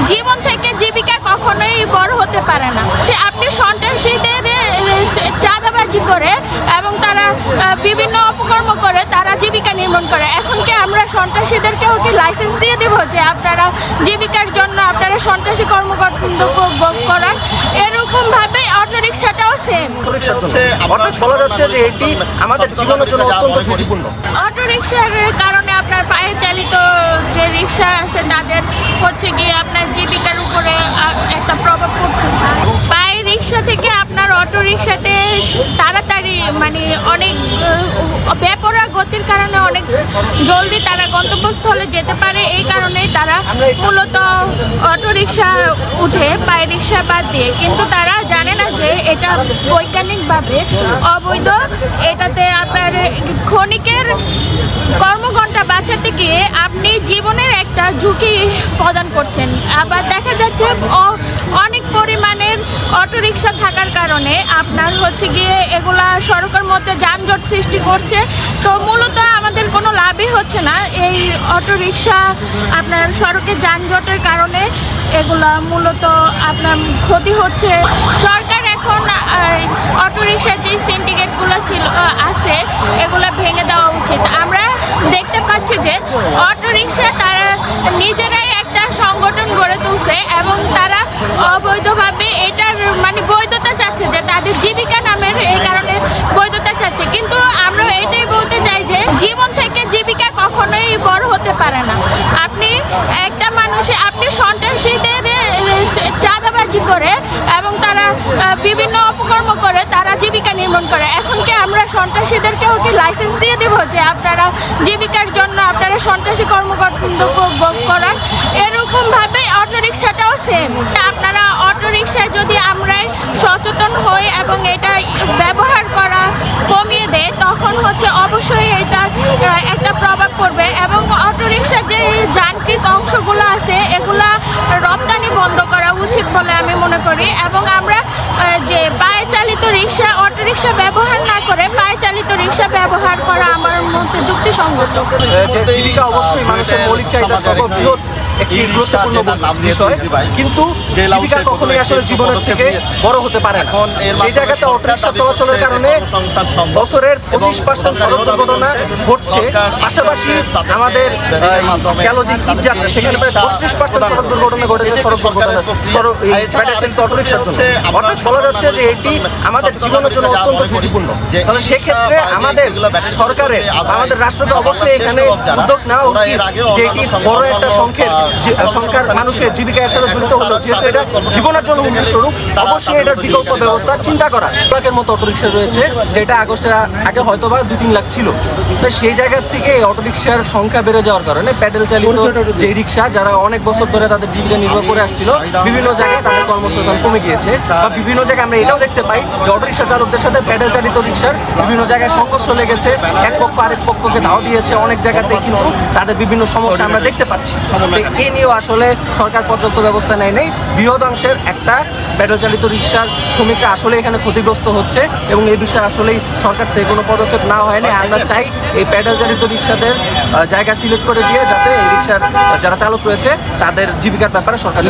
জীবন থেকে জীবিকা কখনোই বড় হতে পারে না। আপনি সন্ত্রাসীদের চাঁদাবাজি করে এবং তারা বিভিন্ন অপকর্ম করে তারা জীবিকা নির্মাণ করে। এখন কি আমরা সন্ত্রাসীদেরকেও কি লাইসেন্স দিয়ে দেব যে আপনারা জীবিকার জন্য আপনারা সন্ত্রাসী কর্মকাণ্ড করান? এরকম ভাবে অটোরিকশাটাও সেম। বলা যাচ্ছে যে এটি আমাদের জীবনের জন্য অত্যন্ত ঝুঁকিপূর্ণ। অটোরিকশার কারণে আপনার পায়ে চালিত যে রিক্সা আছে তাদের হচ্ছে গিয়ে আপনার জীবিকার উপরে একটা প্রভাব পড়তেছে। পায়ে রিক্সা থেকে আপনার অটোরিকশাতে তাড়াতাড়ি মানে অনেক বেপরোয়া গতির কারণে অনেক জলদি তারা গন্তব্যস্থলে যেতে পারে। এই কারণেই তারা মূলত অটোরিকশা উঠে পায়ে রিক্সা বাদ দিয়ে, কিন্তু তারা জানে না যে এটা বৈজ্ঞানিকভাবে অবৈধ। এটাতে আপনার ক্ষণিকের কর্মঘণ্টা বাঁচাতে গিয়ে আপনি জীবনের একটা ঝুঁকি প্রদান করছেন। আবার দেখা যাচ্ছে অনেক পরিমাণের অটোরিকশা থাকার কারণে আপনার হচ্ছে গিয়ে এগুলা সড়কের মধ্যে যানজট সৃষ্টি করছে। তো মূলত আমাদের কোনো লাভই হচ্ছে না এই অটোরিকশা আপনার সড়কে যানজটের কারণে। এগুলা মূলত আপনার ক্ষতি হচ্ছে। সরকার এখন অটোরিকশার যে সিন্ডিকেটগুলো আছে এগুলো ভেঙে দেওয়া উচিত। আমরা দেখতে পাচ্ছি যে অটোরিকশা তারা নিজেরাই একটা সংগঠন গড়ে তুলছে এবং তারা অবৈধভাবে এটার মানে বৈধতা চাচ্ছে, যে তাদের জীবিকা নামের এই কারণে বৈধতা চাচ্ছে। কিন্তু আমরা এটাই বলতে চাই যে জীবন থেকে জীবিকা কখনোই বড় হতে পারে না। আপনি একটা মানুষে আপনি সন্ত্রাসীদের চাঁদাবাজি করে এবং তারা বিভিন্ন অপকর্ম করে তারা জীবিকা নির্মাণ করে। এখন কি আমরা সন্ত্রাসীদেরকেও কি লাইসেন্স দিয়ে দেব যে আপনারা জীবিকার জন্য আপনারা সন্ত্রাসী কর্মকাণ্ড করান? এরকম ভাবে অটোরিকশাটাও সেম। আপনারা অটোরিকশায় যদি আমরাই সচেতন হই এবং এটা ব্যবহার করা কমিয়ে দেয় তখন হচ্ছে অবশ্যই এটার একটা প্রভাব পড়বে। এবং অটোরিকশার যে যান্ত্রিক অংশগুলো আছে এগুলা রপ্তানি বন্ধ করা উচিত বলে আমি মনে করি। এবং আমরা যে পায়ে চালিত রিক্সা অটোরিকশা ব্যবহার না করে পায়ে চালিত রিক্সা ব্যবহার করা আমার মতে যুক্তিসঙ্গত। জীবিকা অবশ্যই মানুষের মৌলিক চাহিদা সর্ববৃহৎ একটি গুরুত্বপূর্ণ বিষয়, কিন্তু জীবিকা কখনোই আসলে জীবনের থেকে বড় হতে পারে না। এই জায়গাতে অটোরিকশা চলাচলের কারণে বছরের 25% সড়ক দুর্ঘটনা ঘটছে। পাশাপাশি আমাদের গেল যে ঈদযাত্রা সেখানে প্রায় 32% সড়ক দুর্ঘটনা ঘটেছে অটোরিকশার জন্য। অর্থাৎ বলা যাচ্ছে যে এটি আমাদের জীবনের জন্য অত্যন্ত ঝুঁকিপূর্ণ। তাহলে সেক্ষেত্রে আমাদের সরকারের আমাদের রাষ্ট্রকে অবশ্যই এখানে উদ্যোগ নেওয়া উচিত যে এটি বড় একটা সংখ্যার মানুষের জীবিকার সাথে জড়িত হলো, যেহেতু এটা জীবনের জন্য হুমকি স্বরূপ, অবশ্যই এটার বিকল্প ব্যবস্থা চিন্তা করা। লাখের মতো অটোরিকশা রয়েছে, যেটা আগস্টের আগে হয়তো বা 2-3 লাখ ছিল। তো সেই জায়গার থেকে অটোরিকশার সংখ্যা বেড়ে যাওয়ার কারণে প্যাডেল চালিত যে রিক্সা যারা অনেক বছর ধরে তাদের জীবিকা নির্বাহ করে আসছিল, বিভিন্ন জায়গায় তাদের কর্মসংস্থান কমে গিয়েছে। বা বিভিন্ন জায়গায় আমরা এটাও দেখতে পাই যে অটোরিকশা চালকদের সাথে প্যাডেল চালিত রিক্সার বিভিন্ন জায়গায় সংঘর্ষ লেগেছে, এক পক্ষ আরেক পক্ষকে ধাওয়া দিয়েছে। অনেক জায়গাতে কিন্তু তাদের বিভিন্ন সমস্যা আমরা দেখতে পাচ্ছি। এ নিয়েও আসলে সরকার পর্যাপ্ত ব্যবস্থা নেয় নাই। বৃহদাংশের একটা প্যাডেল চালিত রিক্সার শ্রমিকরা আসলে এখানে ক্ষতিগ্রস্ত হচ্ছে এবং এই বিষয়ে আসলেই সরকার থেকে কোনো পদক্ষেপ নেওয়া হয়নি। আমরা চাই এই প্যাডেল চালিত রিক্সাদের জায়গা সিলেক্ট করে দিয়ে যাতে এই রিক্সার যারা চালক রয়েছে তাদের জীবিকার ব্যাপারে সরকার